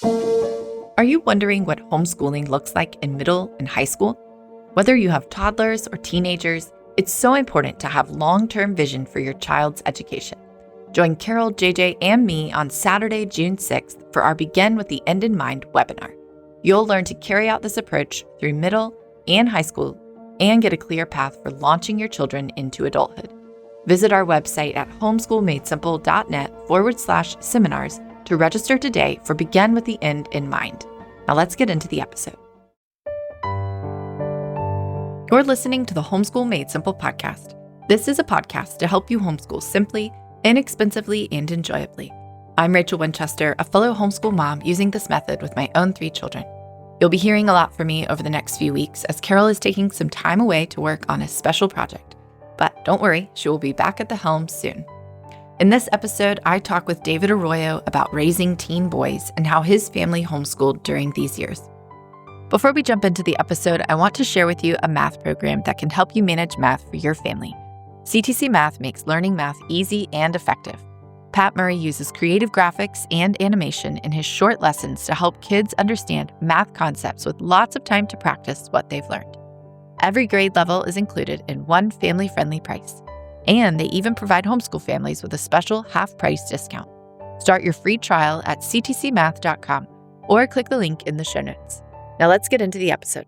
Are you wondering what homeschooling looks like in middle and high school? Whether you have toddlers or teenagers, it's so important to have long-term vision for your child's education. Join Carol, JJ, and me on Saturday, June 6th for our Begin with the End in Mind webinar. You'll learn to carry out this approach through middle and high school and get a clear path for launching your children into adulthood. Visit our website at homeschoolmadesimple.net/seminars to register today for Begin with the End in Mind. Now let's get into the episode. You're listening to the Homeschool Made Simple podcast. This is a podcast to help you homeschool simply, inexpensively, and enjoyably. I'm Rachel Winchester, a fellow homeschool mom using this method with my own 3 children. You'll be hearing a lot from me over the next few weeks as Carol is taking some time away to work on a special project. But don't worry, she will be back at the helm soon. In this episode, I talk with David Arroyo about raising teen boys and how his family homeschooled during these years. Before we jump into the episode, I want to share with you a math program that can help you manage math for your family. CTC Math makes learning math easy and effective. Pat Murray uses creative graphics and animation in his short lessons to help kids understand math concepts with lots of time to practice what they've learned. Every grade level is included in one family-friendly price. And they even provide homeschool families with a special half-price discount. Start your free trial at ctcmath.com or click the link in the show notes. Now let's get into the episode.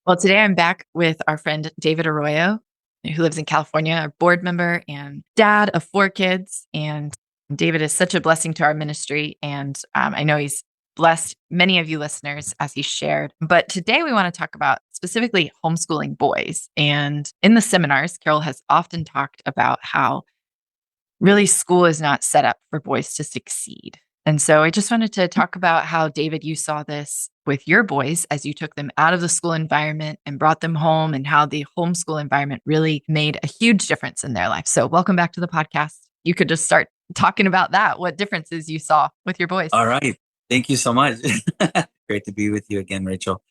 Well, today I'm back with our friend David Arroyo, who lives in California, a board member and dad of 4 kids. And David is such a blessing to our ministry. And I know he's blessed many of you listeners as he shared. But today we want to talk about specifically homeschooling boys. And in the seminars, Carol has often talked about how really school is not set up for boys to succeed. And so I just wanted to talk about how, David, you saw this with your boys as you took them out of the school environment and brought them home, and how the homeschool environment really made a huge difference in their life. So welcome back to the podcast. You could just start talking about that, what differences you saw with your boys. All right. Thank you so much. Great to be with you again, Rachel.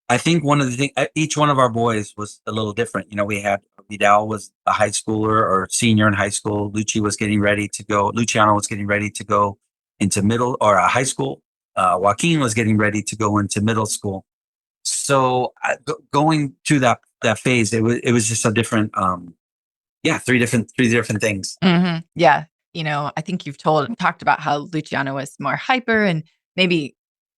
I think one of the things, each one of our boys was a little different. You know, we had Vidal was a high schooler or senior in high school. Luciano was getting ready to go into middle or high school. Joaquin was getting ready to go into middle school. So going through that phase, it was just a different, 3 different things. Mm-hmm. Yeah. You know, I think you've talked about how Luciano was more hyper, and maybe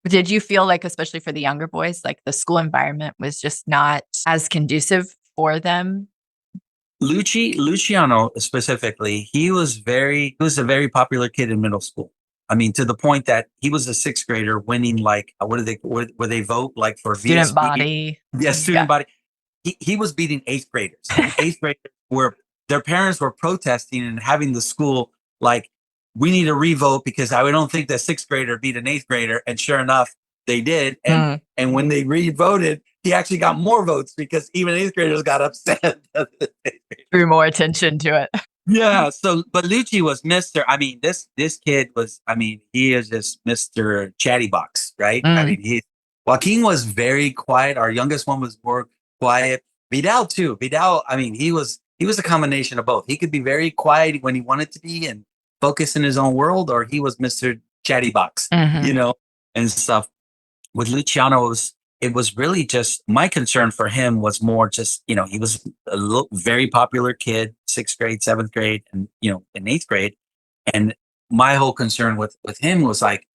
did you feel like, especially for the younger boys, like the school environment was just not as conducive for them? Luciano specifically, he was a very popular kid in middle school. I mean, to the point that he was a 6th grader winning, like, where they vote, like, for Student VSB. body. Yes, student body. He was beating 8th graders. 8th graders their parents were protesting and having the school like, we need a revote because I don't think that 6th grader beat an 8th grader. And sure enough, they did. And when they re-voted, he actually got more votes because even 8th graders got upset. Drew more attention to it. Yeah. So, but Lucci was Mr. I mean, this kid was, he is just Mr. Chattybox, right? I mean, Joaquin was very quiet. Our youngest one was more quiet. Vidal too. Vidal, I mean, he was a combination of both. He could be very quiet when he wanted to be and focus in his own world, or he was Mr. Chattybox, and stuff. With Luciano, it was really just, my concern for him was more just, he was a very popular kid, 6th grade, 7th grade, and, in 8th grade. And my whole concern with him was like,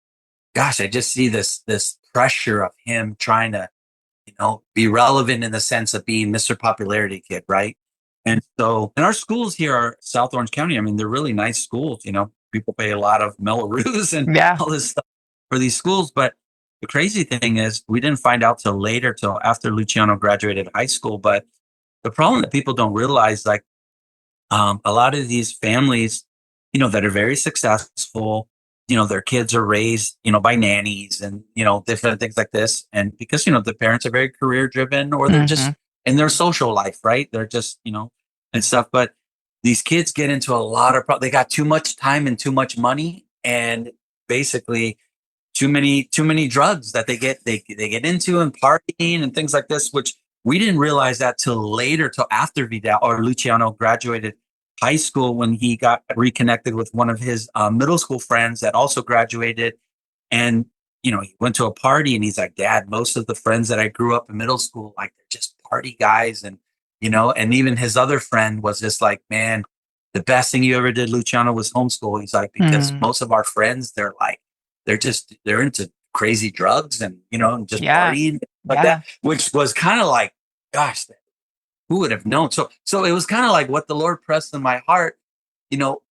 gosh, I just see this pressure of him trying to, be relevant in the sense of being Mr. Popularity Kid, right? And so, and our schools here are South Orange County. I mean, they're really nice schools. People pay a lot of Melrose and all this stuff for these schools. But the crazy thing is, we didn't find out till after Luciano graduated high school. But the problem that people don't realize, like, a lot of these families, that are very successful, their kids are raised, by nannies and, different things like this. And because, the parents are very career driven, or they're just in their social life, right? They're just, and stuff. But these kids get into a lot of they got too much time and too much money, and basically too many drugs that they get into, and partying and things like this, which we didn't realize that till after Vidal or Luciano graduated high school, when he got reconnected with one of his middle school friends that also graduated. And he went to a party and he's like, Dad, most of the friends that I grew up in middle school, like they're just party guys. And, and even his other friend was just like, man, the best thing you ever did, Luciano, was homeschool. He's like, because most of our friends, they're into crazy drugs and, and just partying like that, which was kind of like, gosh, who would have known? So it was kind of like what the Lord pressed in my heart,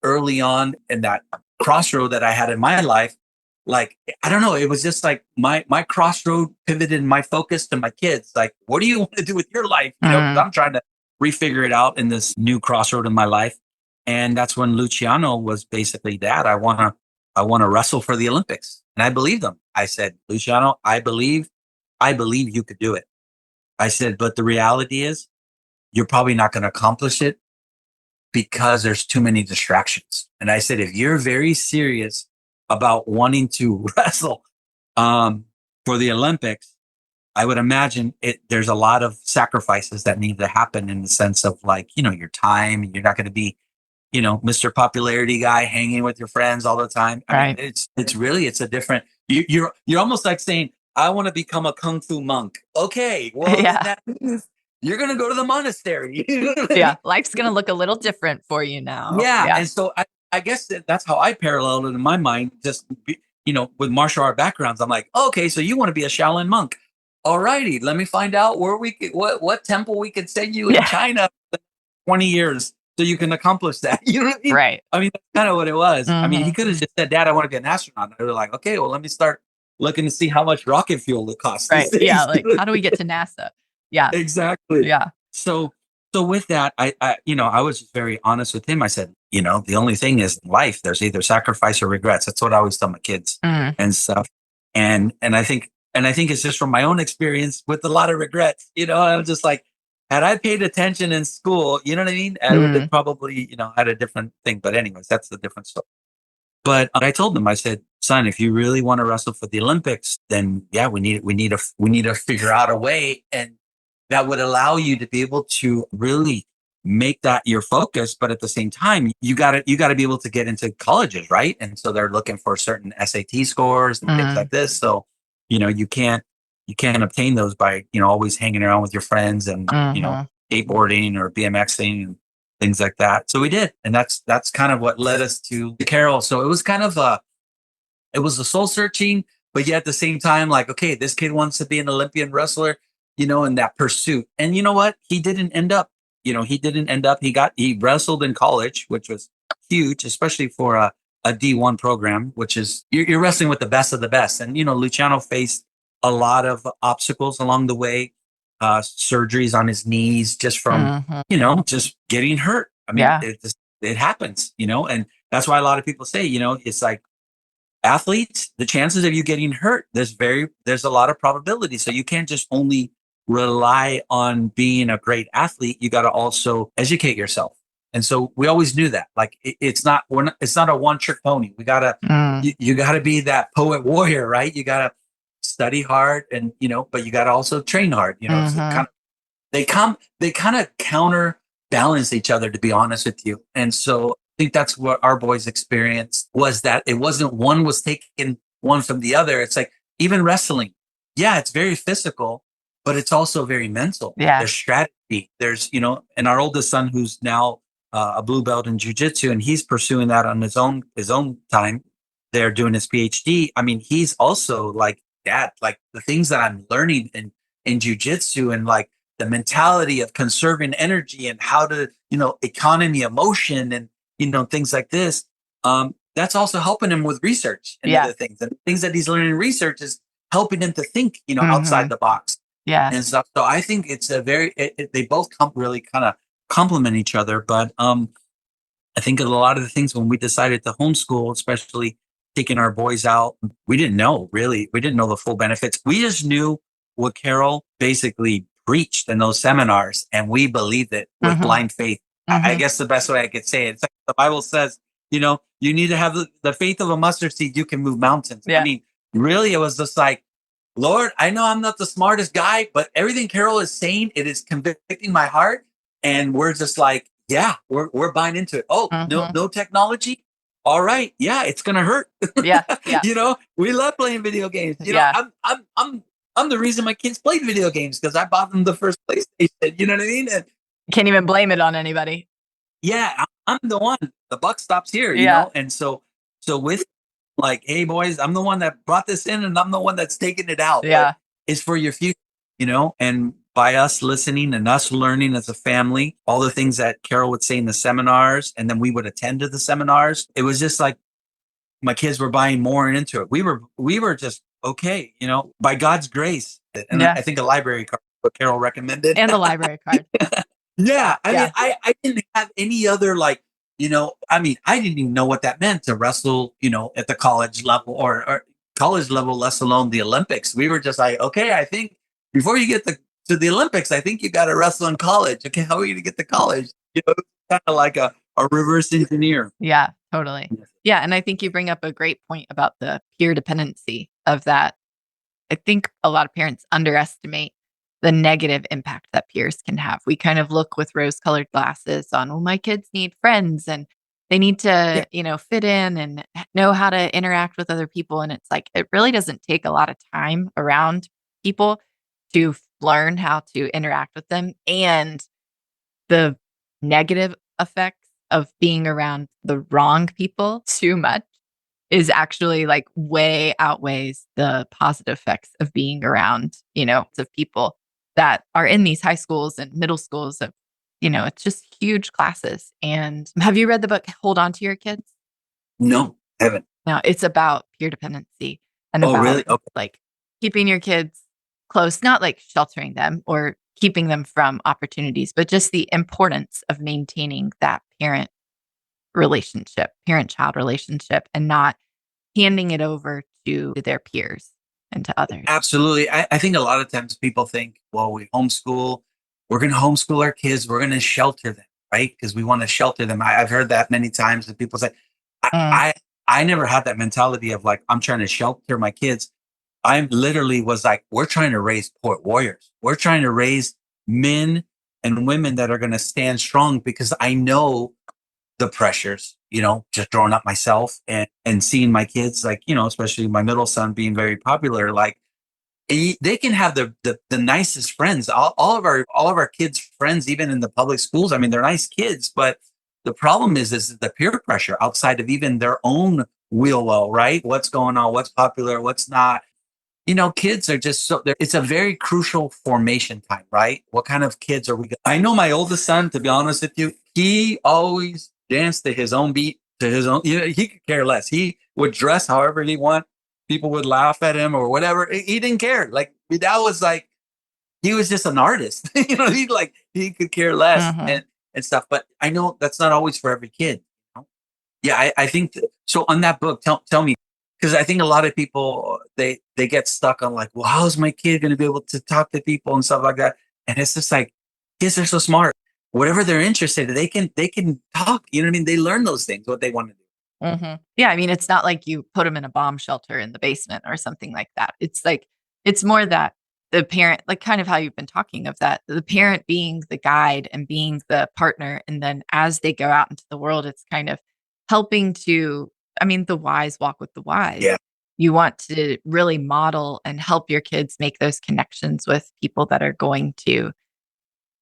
early on in that crossroad that I had in my life. Like, I don't know, it was just like my crossroad pivoted my focus to my kids. Like, what do you want to do with your life? 'Cause I'm trying to refigure it out in this new crossroad in my life. And that's when Luciano was basically, Dad, I want to wrestle for the Olympics. And I believed him. I said, Luciano, I believe you could do it. I said, but the reality is you're probably not going to accomplish it because there's too many distractions. And I said, if you're very serious about wanting to wrestle for the Olympics, I would imagine there's a lot of sacrifices that need to happen in the sense of like, your time. You're not going to be, Mr. Popularity guy hanging with your friends all the time. I mean, it's a different, you're almost like saying, I want to become a Kung Fu monk. Okay. Well, that means you're going to go to the monastery. Life's going to look a little different for you now. Yeah. And so I guess that's how I paralleled it in my mind, just, with martial art backgrounds. I'm like, okay, so you want to be a Shaolin monk. All righty. Let me find out where what temple we could send you in China for 20 years so you can accomplish that. You know what I mean? Right. I mean, that's kind of what it was. I mean, he could have just said, Dad, I want to be an astronaut. And they were like, okay, well, let me start looking to see how much rocket fuel it costs. Right. Yeah. Like, how do we get to NASA? Yeah. Exactly. Yeah. So with that, I was just very honest with him. I said, the only thing is life. There's either sacrifice or regrets. That's what I always tell my kids and stuff. And I think it's just from my own experience with a lot of regrets. I was just like, had I paid attention in school, you know what I mean? I would have probably, had a different thing. But anyways, that's the different story. But I told them, I said, son, if you really want to wrestle for the Olympics, then we need to figure out a way and that would allow you to be able to really make that your focus. But at the same time, you got to be able to get into colleges, right? And so they're looking for certain SAT scores and things like this. So, you can't obtain those by, always hanging around with your friends and, skateboarding or BMXing and things like that. So we did. And that's kind of what led us to Carol. So it was kind of it was a soul searching, but yet at the same time, like, okay, this kid wants to be an Olympian wrestler, in that pursuit. And you know what? He didn't end up, he wrestled in college, which was huge, especially for a D1 program, which is you're wrestling with the best of the best. And, Luciano faced a lot of obstacles along the way, surgeries on his knees just from, just getting hurt. I mean, it happens, and that's why a lot of people say, it's like athletes, the chances of you getting hurt, there's a lot of probability. So you can't just only rely on being a great athlete. You got to also educate yourself. And so we always knew that, like, it's not a one trick pony. We gotta, you gotta be that poet warrior, right? You gotta study hard and, but you gotta also train hard, so they kind of counterbalance each other, to be honest with you. And so I think that's what our boys experienced, was that it wasn't one was taking one from the other. It's like, even wrestling. Yeah, it's very physical, but it's also very mental. Yeah. There's strategy. There's, and our oldest son, who's now a blue belt in jiu-jitsu, and he's pursuing that on his own time. They're doing his PhD. I mean, he's also like, Dad, like the things that I'm learning in jiu-jitsu and like the mentality of conserving energy and how to, economy of motion and, things like this. That's also helping him with research and other things. And things that he's learning in research is helping him to think, outside the box. Yeah. And stuff. So I think it's they both really kind of complement each other. But I think a lot of the things when we decided to homeschool, especially taking our boys out, we didn't know the full benefits. We just knew what Carol basically preached in those seminars, and we believed it with blind faith. I guess the best way I could say it, it's like the Bible says, you need to have the faith of a mustard seed. You can move mountains. Yeah. I mean, really, it was just like, Lord, I know I'm not the smartest guy, but everything Carol is saying, it is convicting my heart. And we're just like, yeah, we're buying into it. Oh, no technology. all right, yeah, it's gonna hurt. Yeah. Yeah. We love playing video games. Yeah. I'm the reason my kids played video games because I bought them the first PlayStation. You know what I mean? And Can't even blame it on anybody. yeah, I'm the one. The buck stops here. Yeah. And so with like, hey boys, I'm the one that brought this in, and I'm the one that's taking it out. Yeah. But it's for your future. And by us listening and us learning as a family, all the things that Carol would say in the seminars, and then we would attend to the seminars, it was just like my kids were buying more into it. We were just okay, by God's grace. And Yeah. I think a library card, what Carol recommended. And the library card. Yeah. I Yeah. mean, I didn't have any other I didn't even know what that meant to wrestle, at the college level or college level, less alone the Olympics. We were just like, okay, I think before you get to the Olympics, I think you got to wrestle in college. Okay, how are you going to get to college? Kind of like a reverse engineer. Yeah, totally. Yeah. And I think you bring up a great point about the peer dependency of that. I think a lot of parents underestimate the negative impact that peers can have. We kind of look with rose-colored glasses on, well, my kids need friends and they need to, fit in and know how to interact with other people. And it's like, it really doesn't take a lot of time around people to learn how to interact with them. And the negative effects of being around the wrong people too much is actually like way outweighs the positive effects of being around, of people that are in these high schools and middle schools of, it's just huge classes. And have you read the book, Hold On to Your Kids? No, haven't. No, it's about peer dependency and about really? Okay. Like keeping your kids close, not like sheltering them or keeping them from opportunities, but just the importance of maintaining that parent-child relationship, and not handing it over to their peers and to others. Absolutely. I think a lot of times people think, well, we're going to homeschool our kids. We're going to shelter them, right? Because we want to shelter them. I've heard that many times, and people say, I never had that mentality of like, I'm trying to shelter my kids. I literally was like, we're trying to raise port warriors. We're trying to raise men and women that are going to stand strong, because I know the pressures, just growing up myself and seeing my kids, like, especially my middle son being very popular, like they can have the nicest friends. All of our kids' friends, even in the public schools, I mean, they're nice kids, but the problem is the peer pressure outside of even their own wheel well, right? What's going on? What's popular? What's not? Kids are just it's a very crucial formation time, right? What kind of kids are we? I know my oldest son, to be honest with you, he always danced to his own beat, to his own, he could care less. He would dress however he want. People would laugh at him or whatever. He didn't care. Like, that was like, he was just an artist. He could care less and stuff. But I know that's not always for every kid. Yeah, I think so. On that book, tell me, because I think a lot of people, they get stuck on like, well, how's my kid going to be able to talk to people and stuff like that? And it's just like, kids are so smart. Whatever they're interested in, they can talk. You know what I mean? They learn those things, what they want to do. Yeah, I mean, it's not like you put them in a bomb shelter in the basement or something like that. It's like, it's more that the parent, like kind of how you've been talking of that, the parent being the guide and being the partner. And then as they go out into the world, it's kind of helping to, the wise walk with the wise. Yeah. You want to really model and help your kids make those connections with people that are going to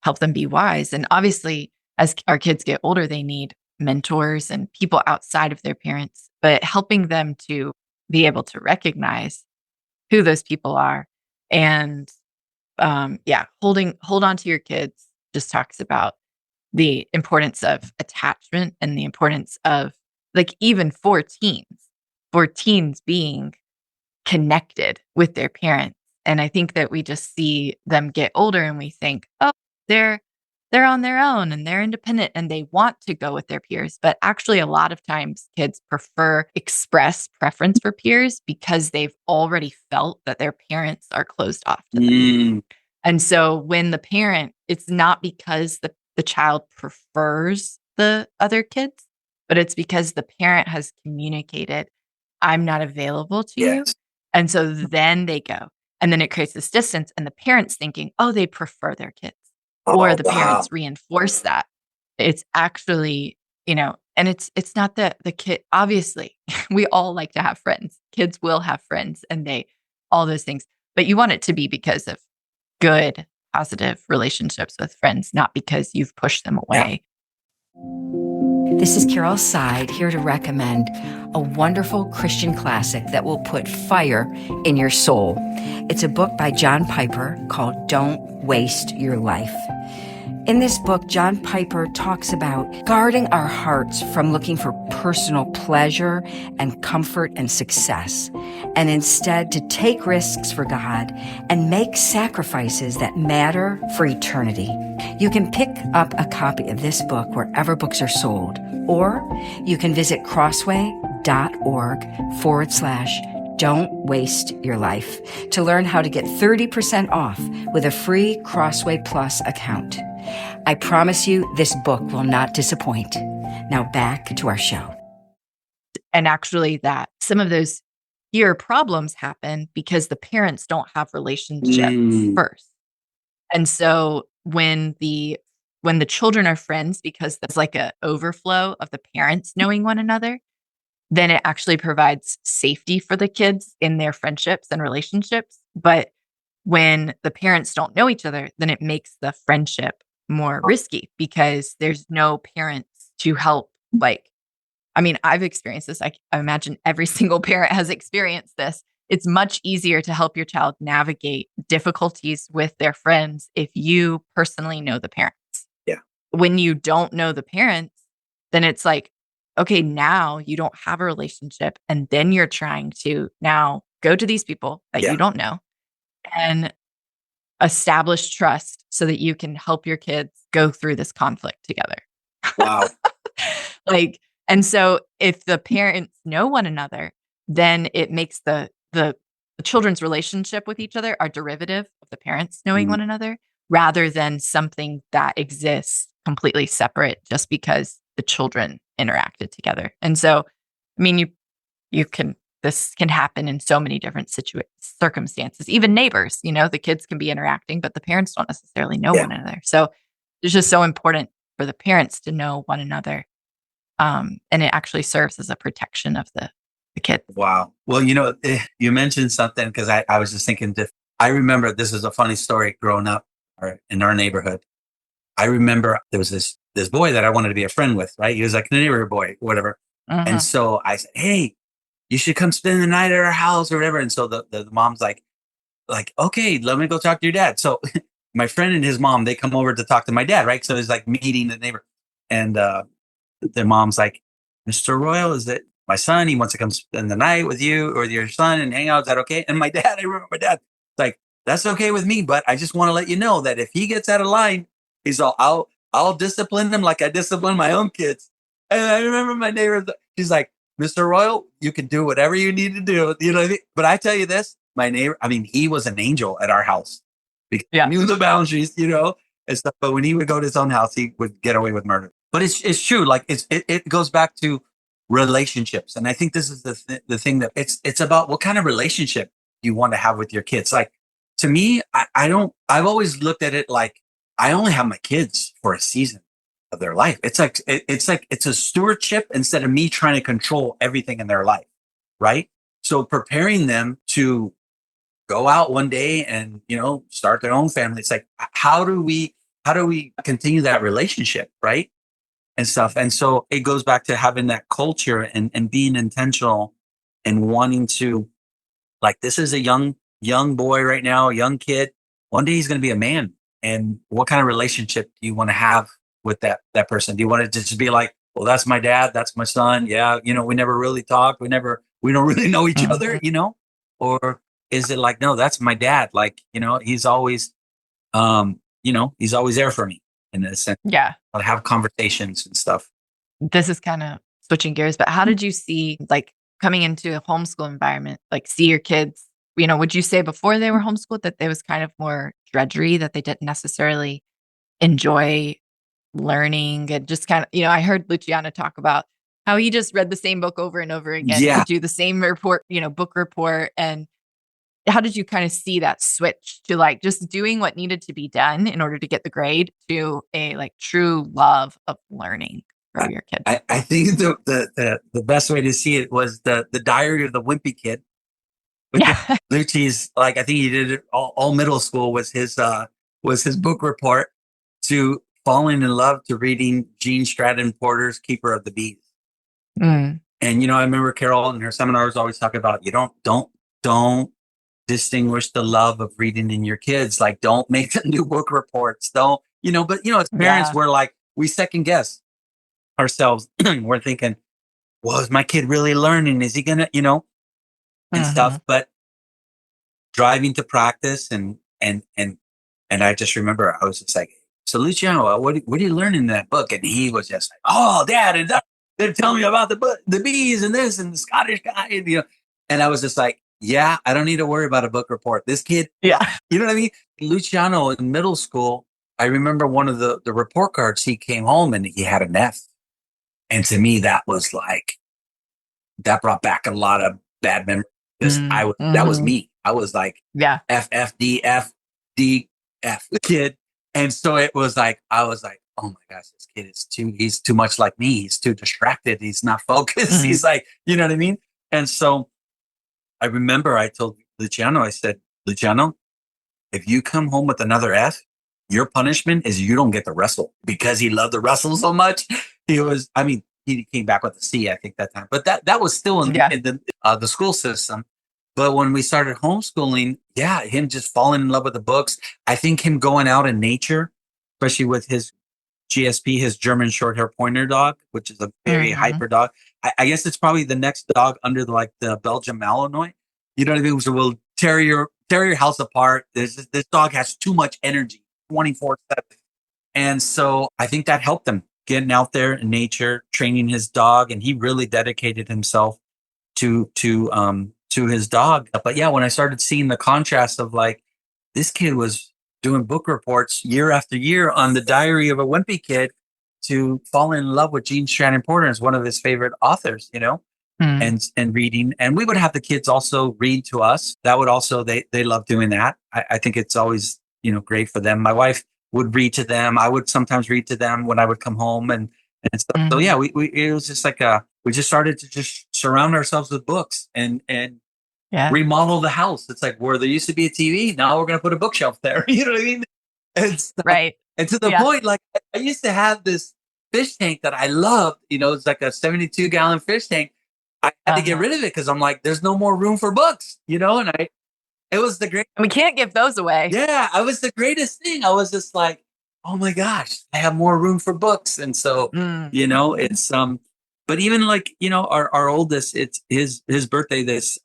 help them be wise. And obviously, as our kids get older, they need mentors and people outside of their parents, but helping them to be able to recognize who those people are. And hold on to your kids just talks about the importance of attachment and the importance of, like, even for teens being connected with their parents. And I think that we just see them get older and we think, oh, they're on their own and they're independent and they want to go with their peers. But actually, a lot of times kids express preference for peers because they've already felt that their parents are closed off to them. And so when the parent, it's not because the child prefers the other kids, but it's because the parent has communicated, I'm not available to you. And so then they go. And then it creates this distance, and the parents thinking, oh, they prefer their kids. Or the parents reinforce that. It's actually, And it's not that the kid, obviously, we all like to have friends. Kids will have friends and all those things. But you want it to be because of good, positive relationships with friends, not because you've pushed them away. This is Carol Seid, here to recommend a wonderful Christian classic that will put fire in your soul. It's a book by John Piper called Don't Waste Your Life. In this book, John Piper talks about guarding our hearts from looking for personal pleasure and comfort and success, and instead to take risks for God and make sacrifices that matter for eternity. You can pick up a copy of this book wherever books are sold, or you can visit crossway.org/Don't Waste Your Life to learn how to get 30% off with a free Crossway Plus account. I promise you, this book will not disappoint. Now back to our show. And actually that some of those peer problems happen because the parents don't have relationships first. And so when the children are friends, because there's like a overflow of the parents knowing one another, then it actually provides safety for the kids in their friendships and relationships. But when the parents don't know each other, then it makes the friendship more risky because there's no parents to help. I've experienced this. I imagine every single parent has experienced this. It's much easier to help your child navigate difficulties with their friends if you personally know the parents. Yeah. When you don't know the parents, then it's like, okay, now you don't have a relationship. And then you're trying to now go to these people that you don't know and establish trust so that you can help your kids go through this conflict together. Wow. And so if the parents know one another, then it makes the children's relationship with each other are derivative of the parents knowing one another rather than something that exists completely separate just because the children interacted together. And so, this can happen in so many different circumstances, even neighbors, the kids can be interacting, but the parents don't necessarily know one another. So it's just so important for the parents to know one another. And it actually serves as a protection of the kids. Wow. Well, you mentioned something because I was just thinking, I remember this is a funny story growing up in our neighborhood. I remember there was this boy that I wanted to be a friend with, right? He was like a neighborhood boy, whatever. And so I said, hey, you should come spend the night at our house or whatever. And so the mom's like, okay, let me go talk to your dad. So my friend and his mom, they come over to talk to my dad, right? So it's like meeting the neighbor. And the mom's like, Mr. Royal, is that my son? He wants to come spend the night with you or your son and hang out. Is that okay? And my dad, I remember my dad, like, that's okay with me, but I just want to let you know that if he gets out of line, he's all, I'll discipline him like I discipline my own kids. And I remember my neighbor, she's like, Mr. Royal, you can do whatever you need to do. You know what I mean? But I tell you this, my neighbor, he was an angel at our house because he knew the boundaries, and stuff. But when he would go to his own house, he would get away with murder. But it's true. Like it goes back to relationships. And I think this is the thing that it's about what kind of relationship you want to have with your kids. Like to me, I've always looked at it like I only have my kids for a season of their life. It's like it's a stewardship instead of me trying to control everything in their life, right? So preparing them to go out one day and start their own family. It's like how do we continue that relationship, right? And stuff. And so it goes back to having that culture and being intentional and wanting to, like, this is a young boy right now, a young kid. One day he's going to be a man. And what kind of relationship do you want to have with that person? Do you want it to just be like, well, that's my dad, that's my son. Yeah. We never really talk. We don't really know each other, or is it like, no, that's my dad. Like, he's always, he's always there for me in a sense. Yeah. I'll have conversations and stuff. This is kind of switching gears, but how did you see, like, coming into a homeschool environment, like, see your kids, would you say before they were homeschooled that there was kind of more drudgery, that they didn't necessarily enjoy learning and just kind of, I heard Luciano talk about how he just read the same book over and over again to do the same report, book report. And how did you kind of see that switch to like just doing what needed to be done in order to get the grade to a like true love of learning? grow your kids. I think the best way to see it was the Diary of the Wimpy Kid. Yeah. Lucci's like, I think he did it all middle school was his book report to falling in love to reading Gene Stratton Porter's Keeper of the Bees. Mm. And I remember Carol in her seminars always talking about don't distinguish the love of reading in your kids. Like, don't make them new book reports. Don't, but as parents, we're like, we second guess ourselves. We're thinking, well, is my kid really learning? Is he gonna, and stuff? But driving to practice and I just remember I was just like, so Luciano, what are you learning in that book? And he was just like, oh, Dad, and they're telling me about the bees and this and the Scottish guy, and I was just like, yeah, I don't need to worry about a book report. This kid, Yeah. you know what I mean? Luciano in middle school, I remember one of the report cards, he came home and he had an F. And to me, that was like, that brought back a lot of bad memories. Because that was me. I was like, F, F, D, F, D, F kid. And so it was like, I was like, oh my gosh, this kid he's too much like me. He's too distracted. He's not focused. He's like, you know what I mean? And so I remember I told Luciano, I said, Luciano, if you come home with another F, your punishment is you don't get to wrestle. Because he loved to wrestle so much. He came back with a C, I think, that time. But that was still in the school system. But when we started homeschooling, him just falling in love with the books. I think him going out in nature, especially with his GSP, his German short hair pointer dog, which is a very hyper dog. I guess it's probably the next dog under the Belgian Malinois. You know what I mean? So we'll tear your house apart. This dog has too much energy, 24/7. And so I think that helped him getting out there in nature, training his dog, and he really dedicated himself to his dog. But when I started seeing the contrast of like, this kid was doing book reports year after year on the Diary of a Wimpy Kid to falling in love with Gene Stratton Porter as one of his favorite authors, and reading. And we would have the kids also read to us. That would also, they love doing that. I think it's always, great for them. My wife would read to them. I would sometimes read to them when I would come home and stuff. So it was just like we just started to just surround ourselves with books and remodel the house. It's like where there used to be a TV, now we're going to put a bookshelf there. You know what I mean? And stuff. Right. And to the point, like I used to have this fish tank that I loved. It's like a 72-gallon fish tank. I had to get rid of it because I'm like, there's no more room for books. And it was the great. We can't give those away. Yeah, I was the greatest thing. I was just like, oh my gosh, I have more room for books. And so, it's but even like, our oldest, it's his birthday this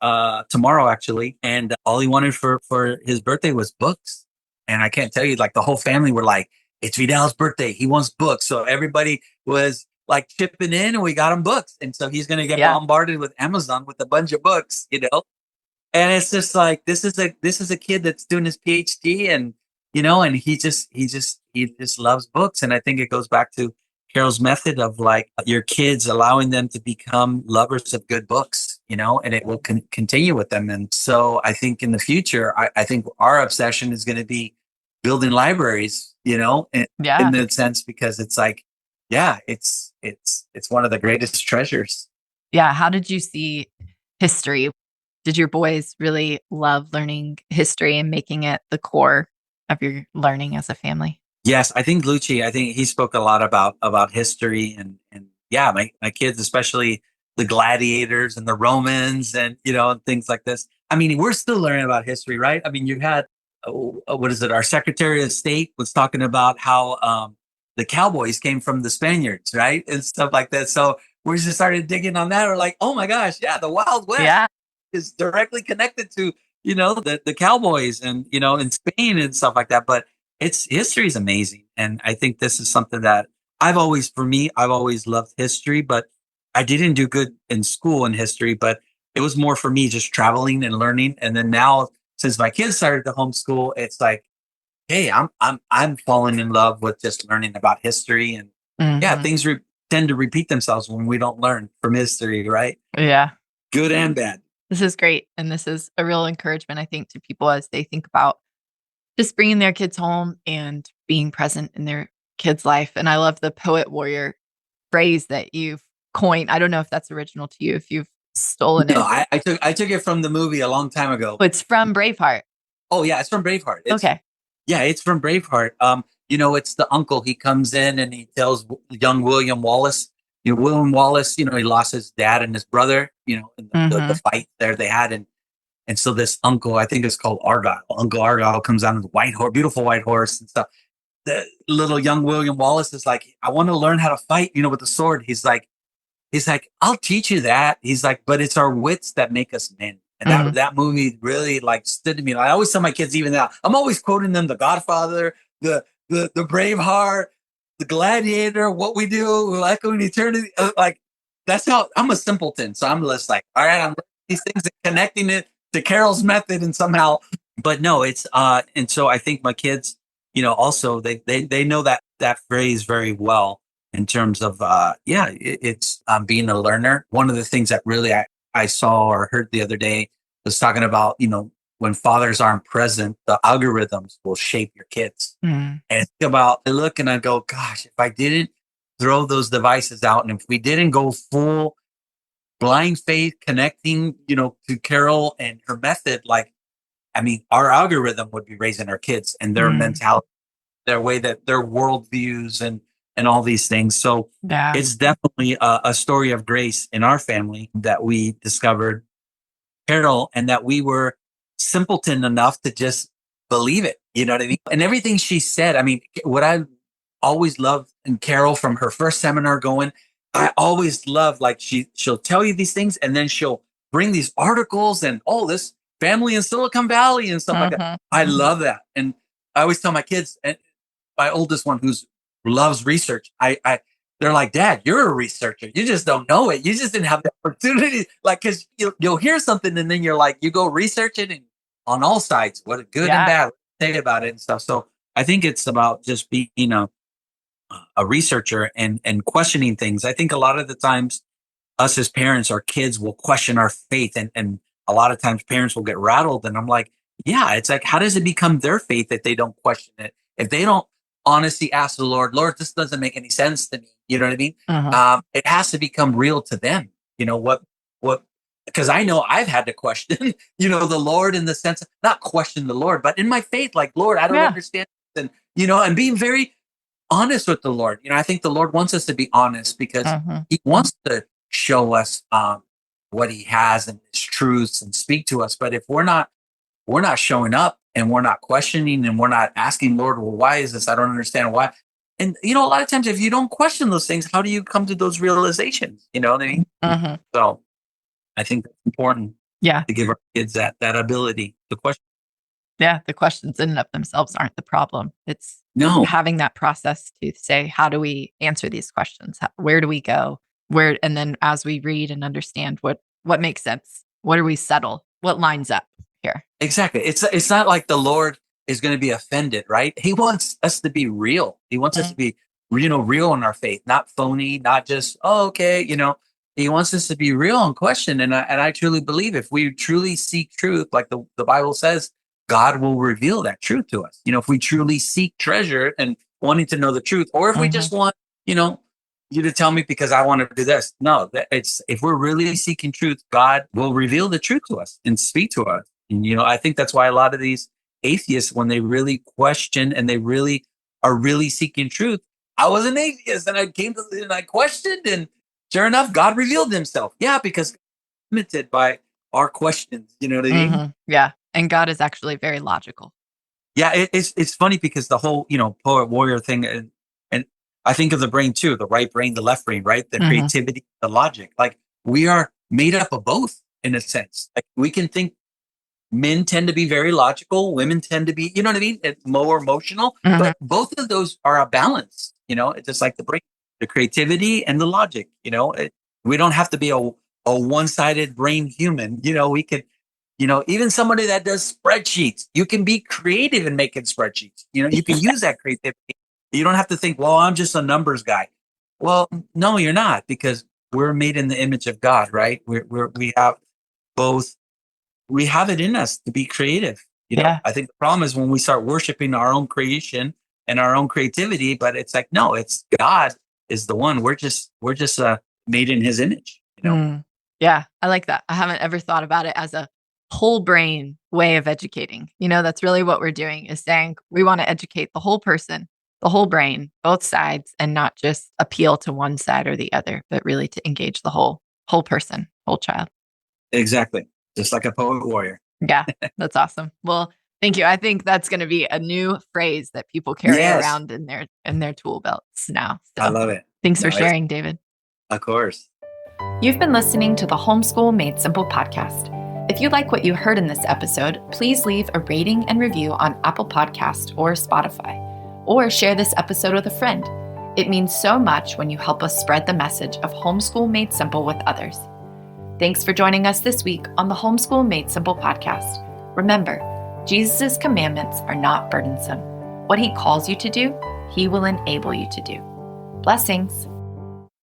tomorrow actually. And all he wanted for his birthday was books. And I can't tell you, like the whole family were like, it's Vidal's birthday. He wants books. So everybody was like chipping in and we got him books. And so he's going to get bombarded with Amazon with a bunch of books, And it's just like, this is a kid that's doing his PhD and, and he just loves books. And I think it goes back to Carol's method of like your kids, allowing them to become lovers of good books, and it will continue with them. And so I think in the future, I think our obsession is going to be building libraries, in that sense, because it's like, it's one of the greatest treasures. Yeah. How did you see history? Did your boys really love learning history and making it the core of your learning as a family? Yes, I think Lucci, he spoke a lot about history and my kids, especially the gladiators and the Romans and, and things like this. I mean, we're still learning about history, right? I mean, you had, our Secretary of State was talking about how the cowboys came from the Spaniards, right? And stuff like that. So we just started digging on that. We're like, oh my gosh, the Wild West is directly connected to, the cowboys and, in Spain and stuff like that. But history is amazing. And I think this is something that I've always loved history, but I didn't do good in school in history, but it was more for me just traveling and learning. And then now, since my kids started to homeschool, it's like, hey, I'm falling in love with just learning about history. And things tend to repeat themselves when we don't learn from history, right? Yeah. Good and bad. This is great. And this is a real encouragement, I think, to people as they think about just bringing their kids home and being present in their kids' life. And I love the poet warrior phrase that you've coined. I don't know if that's original to you, if you've stolen No, it. I took it from the movie a long time ago. It's from Braveheart. Oh yeah, it's from Braveheart. Okay. Yeah, it's from Braveheart. It's the uncle. He comes in and he tells young William Wallace. William Wallace. He lost his dad and his brother. In the fight there they had, and so this uncle, I think it's called Argyle. Uncle Argyle comes out on the white horse, beautiful white horse and stuff. The little young William Wallace is like, I want to learn how to fight. With the sword. He's like, I'll teach you that. He's like, but it's our wits that make us men. And that movie really stood to me. I always tell my kids, even now, I'm always quoting them: The Godfather, the Braveheart, the Gladiator, What We Do, Like in Eternity. That's how I'm a simpleton. So I'm just like, all right, I'm these things and connecting it to Carol's method and somehow. But no, it's and so I think my kids, also they know that phrase very well in terms of it's being a learner. One of the things that really I saw or heard the other day was talking about, when fathers aren't present, the algorithms will shape your kids. And think about, I look and I go, gosh, if I didn't throw those devices out and if we didn't go full blind faith connecting, to Carol and her method, our algorithm would be raising our kids and their mentality, their way that their worldviews and all these things. So it's definitely a story of grace in our family that we discovered Carol and that we were simpleton enough to just believe it. You know what I mean? And everything she said, what I always loved in Carol from her first seminar going, I always love she'll tell you these things and then she'll bring these articles and this family in Silicon Valley and stuff like that. I love that. And I always tell my kids, and my oldest one who loves research, they're like, Dad, you're a researcher. You just don't know it. You just didn't have the opportunity. Because you'll hear something and then you're like, you go research it and on all sides, what good and bad say about it and stuff. So I think it's about just being a researcher and questioning things. I think a lot of the times us as parents, our kids will question our faith. And a lot of times parents will get rattled. And I'm like, yeah, it's like, how does it become their faith if they don't question it? If they don't honestly ask the Lord, this doesn't make any sense to me. You know what I mean? It has to become real to them. Because I know I've had to question, the Lord in the sense of not question the Lord, but in my faith, like, Lord, I don't understand. And, and being very honest with the Lord. I think the Lord wants us to be honest because he wants to show us what he has and his truths and speak to us. But if we're not showing up and we're not questioning and we're not asking, Lord, well, why is this? I don't understand why. And, a lot of times if you don't question those things, how do you come to those realizations? You know what I mean? So I think it's important to give our kids that ability to question. Yeah, the questions in and of themselves aren't the problem. It's having that process to say, how do we answer these questions? Where do we go? And then as we read and understand what makes sense, what do we settle? What lines up here? Exactly. It's not like the Lord is going to be offended, right? He wants us to be real. He wants us to be, real in our faith, not phony, not just, okay, He wants us to be real and question. And I truly believe if we truly seek truth, like the Bible says, God will reveal that truth to us. If we truly seek treasure and wanting to know the truth, or if we just want, you to tell me because I want to do this. No, if we're really seeking truth, God will reveal the truth to us and speak to us. And, I think that's why a lot of these atheists, when they really question and they really are really seeking truth, I was an atheist and I came to and I questioned, and sure enough, God revealed himself. Yeah, because limited by our questions. You know what I mean? Yeah. And God is actually very logical. Yeah, it's funny because the whole, poet warrior thing, and I think of the brain too, the right brain, the left brain, right? The creativity, the logic. Like we are made up of both in a sense. Like we can think. Men tend to be very logical. Women tend to be, you know what I mean? It's more emotional. But both of those are a balance. It's just like the brain, the creativity and the logic. We don't have to be a one-sided brain human. We could, even somebody that does spreadsheets, you can be creative in making spreadsheets. You can use that creativity. You don't have to think, well, I'm just a numbers guy. Well, no, you're not, because we're made in the image of God, right? We have both. We have it in us to be creative. I think the problem is when we start worshiping our own creation and our own creativity, but it's like, no, it's God is the one. We're just made in his image, you know? Yeah, I like that. I haven't ever thought about it as a whole brain way of educating. That's really what we're doing, is saying we want to educate the whole person, the whole brain, both sides, and not just appeal to one side or the other, but really to engage the whole person, whole child. Exactly. Just like a poet warrior. Yeah, that's awesome. Well, thank you. I think that's going to be a new phrase that people carry around in their tool belts now. So, I love it. Thanks for sharing, David. Of course. You've been listening to the Homeschool Made Simple podcast. If you like what you heard in this episode, please leave a rating and review on Apple Podcast or Spotify, or share this episode with a friend. It means so much when you help us spread the message of Homeschool Made Simple with others. Thanks for joining us this week on the Homeschool Made Simple podcast. Remember, Jesus' commandments are not burdensome. What he calls you to do, he will enable you to do. Blessings.